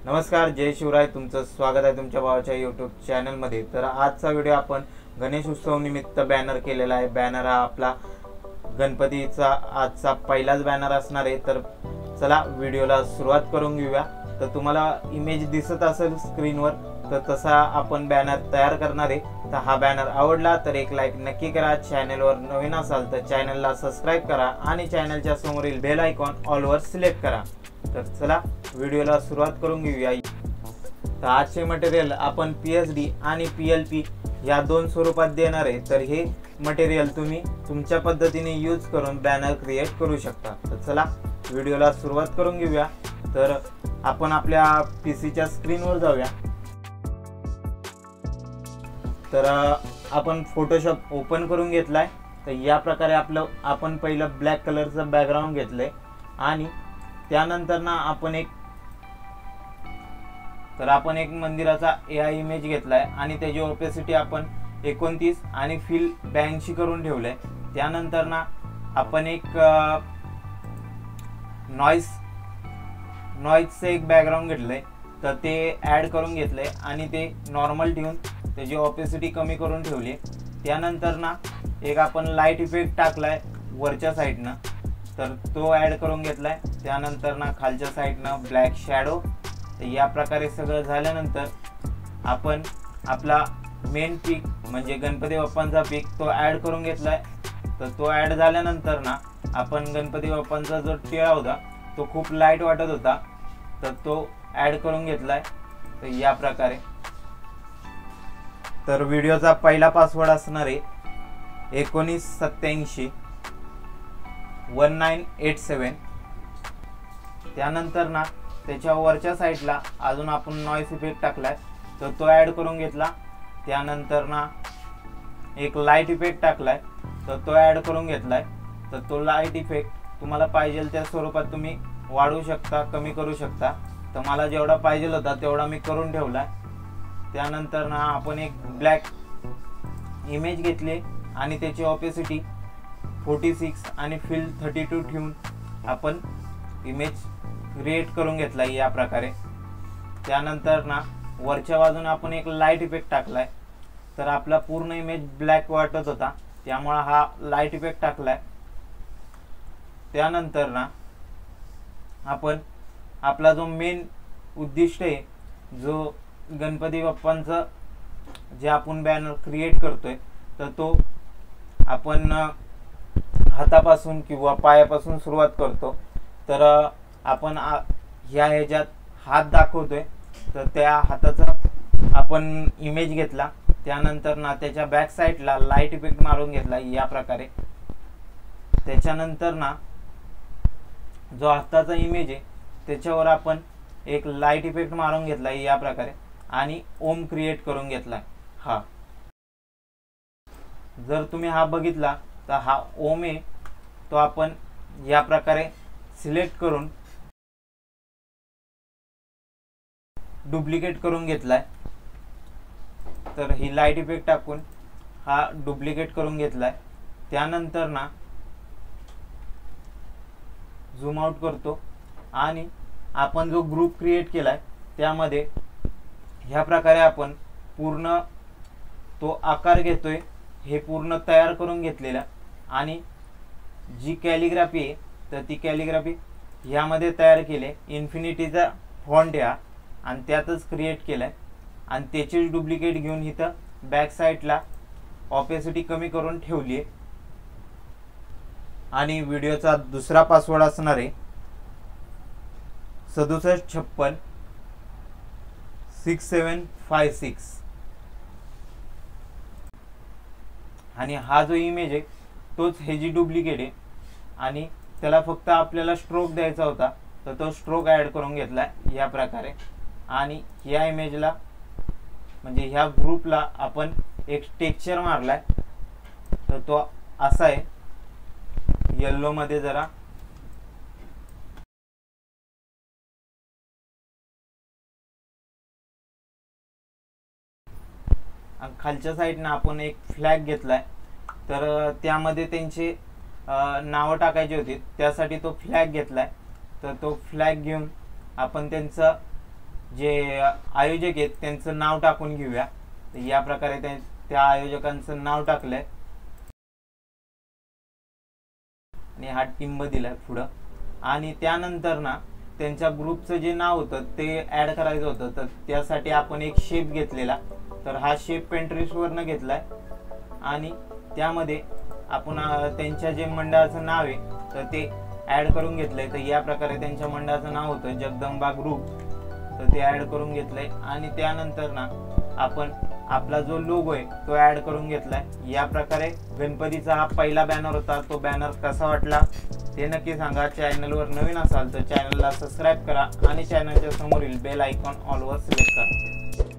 नमस्कार, जय शिवराय. तुमचं स्वागत आहे तुमच्या भावाच्या यूट्यूब चॅनलमध्ये. तर आजचा व्हिडिओ आपण गणेश उत्सव निमित्त बॅनर केलेला आहे. बॅनर हा आपला गणपतीचा आजचा पहिलाच बॅनर असणार आहे. तर चला व्हिडिओला सुरुवात करून घेऊया. तर तुम्हाला इमेज दिसत असेल स्क्रीनवर, तर तसा आपण बॅनर तयार करणार आहे. तर हा बॅनर आवडला तर एक लाईक नक्की करा. चॅनलवर नवीन असाल तर चॅनलला सबस्क्राईब करा आणि चॅनलच्या समोरील बेल आयकॉन ऑलवर सिलेक्ट करा. तर चला व्हिडिओला सुरुवात करून घेऊया. तर आजचे मटेरियल आपण PSD आणि PLP या दोन स्वरूपात देणार आहे. तर हे मटेरियल तुम्ही तुमच्या पद्धतीने यूज करून बॅनर क्रिएट करू शकता. तर चला व्हिडिओला सुरुवात करून घेऊया. तर आपण आपल्या PCच्या स्क्रीनवर जाऊया. तर आपण फोटोशॉप ओपन करून घेतलाय. तर या प्रकारे आपण पहिलं ब्लॅक कलरचं बॅकग्राऊंड घेतलंय आणि त्यानंतर ना आपण एक मंदिराचा AI इमेज घेतलाय आणि त्याची ओपेसिटी आपण 29 आणि फिल 82 करून ठेवलंय. त्यानंतर ना आपण एक नॉइजचं एक बॅकग्राऊंड घेतलंय. तर ते ॲड करून घेतलंय आणि ते नॉर्मल ठेवून त्याची ओपेसिटी कमी करून ठेवली. त्यानंतर ना एक आपण लाईट इफेक्ट टाकलाय वरच्या साईडनं, तर तो ॲड करून घेतलाय. त्यानंतर ना खालच्या साईडनं ब्लॅक शॅडो. तर या प्रकारे सगळं झाल्यानंतर आपण आपला मेन पीक म्हणजे गणपती बाप्पांचा पीक तो ॲड करून घेतलाय. तर तो ॲड झाल्यानंतर ना आपण गणपती बाप्पांचा जो टिळा होता तो खूप लाईट वाटत होता, तर तो ॲड करून घेतलाय. तर या प्रकारे. तर व्हिडिओचा पहिला पासवर्ड असणार आहे 1987 1987. त्यानंतर ना त्याच्या वरच्या साईडला अजून आपण नॉइस इफेक्ट टाकलाय, तर तो ॲड करून घेतला. त्यानंतर ना एक लाईट इफेक्ट टाकलाय, तर तो ॲड करून घेतलाय. तर तो लाईट इफेक्ट तुम्हाला पाहिजे त्या स्वरूपात तुम्ही वाढवू शकता, कमी करू शकता. तर मला जेवढा पाहिजे होता तेवढा मी करून ठेवलाय. त्यानंतर ना आपण एक ब्लॅक इमेज घेतली आणि त्याची ओपेसिटी 46 आणि फिल 32 ठेवून आपण इमेज क्रिएट करून घेतला या प्रकारे. त्यानंतर ना वरच्या बाजूने आपण एक लाईट इफेक्ट टाकलाय. तर आपला पूर्ण इमेज ब्लॅक वाटत होता, त्यामुळे हा लाईट इफेक्ट टाकलाय. त्यानंतर ना आपण आपला जो मेन उद्दिष्ट आहे, जो गणपती बाप्पांचं जे आपण बॅनर क्रिएट करतोय, तर तो आपण हातापासून किंवा पायापासून सुरुवात करतो. तर आपण ह्याच्यात हात दाखवतोय, तर त्या हाताचा आपण इमेज घेतला. त्यानंतर ना त्याच्या बॅक साईडला लाईट इफेक्ट मारून घेतला या प्रकारे. त्याच्यानंतर ना जो हाताचा इमेज आहे त्याच्यावर आपण एक लाईट इफेक्ट मारून घेतला या प्रकारे आणि ओम क्रिएट करून घेतला. हा जर तुम्ही हा बघितला तर हा ओम आहे, तो आपण या प्रकारे सिलेक्ट करून डुप्लिकेट करून घेतलाय. तर ही लाईट इफेक्ट टाकून हा डुप्लिकेट करून घेतलाय. त्यानंतर ना झूम आउट करतो आणि आपण जो ग्रुप क्रिएट केलाय त्यामध्ये ह्या प्रकारे आपण पूर्ण तो आकार घेतोय, हे पूर्ण तयार करून घेतलेला. आणि जी कॅलिग्राफी आहे तर ती कॅलिग्राफी ह्यामध्ये तयार केले. इन्फिनिटीचा फॉन्ट आहे आणि त्यातच क्रिएट केलाय आणि त्याचीच डुप्लिकेट घेऊन इथं बॅक साईडला ऑपेसिटी कमी करून ठेवली आहे. आणि व्हिडिओचा दुसरा पासवर्ड असणार आहे 6756 6756. आणि हा जो इमेज आहे तोच हे जी डुप्लिकेट आहे आणि त्याला फक्त आपल्याला स्ट्रोक द्यायचा होता, तर तो स्ट्रोक ॲड करून घेतलाय या प्रकारे. आणि या इमेजला म्हणजे ह्या ग्रुपला आपण एक टेक्स्चर मारलाय, तर तो असा आहे येल्लो मध्ये जरा. खालच्या साईडनं आपण एक फ्लॅग घेतलाय, तर त्यामध्ये त्यांचे नावं टाकायची होती, त्यासाठी तो फ्लॅग घेतलाय. तर तो फ्लॅग घेऊन आपण त्यांचा जे आयोजक आहेत त्यांचं नाव टाकून घेऊया। तर या प्रकारे त्या आयोजकांचं नाव टाकलंय आणि हा टिंब दिलाय पुढं। आणि त्यानंतर ना त्यांच्या ग्रुपचं जे नाव होतं ते ऍड करायचं होतं, तर त्यासाठी आपण एक शेप घेतलेला, तर हा शेप पेंट्रेस्टवरनं घेतलाय आणि त्यामध्ये आपण त्यांच्या जे मंडळाचं नाव आहे तर ते ऍड करून घेतलंय। तर या प्रकारे त्यांच्या मंडळाचं नाव होतं जगदंबा ग्रुप, तर ते ऍड करून घेतलंय। आणि त्यानंतर ना आपण आपला जो लोगो आहे तो ऍड करून घेतलाय। या प्रकारे गणपतीचा हा पहिला बॅनर होता। तो बॅनर कसा वाटला ते नक्की सांगा। चॅनलवर नवीन असाल तर चॅनलला सबस्क्राईब करा आणि चॅनलच्या समोरील बेल आयकॉन ऑलवर सिलेक्ट करा।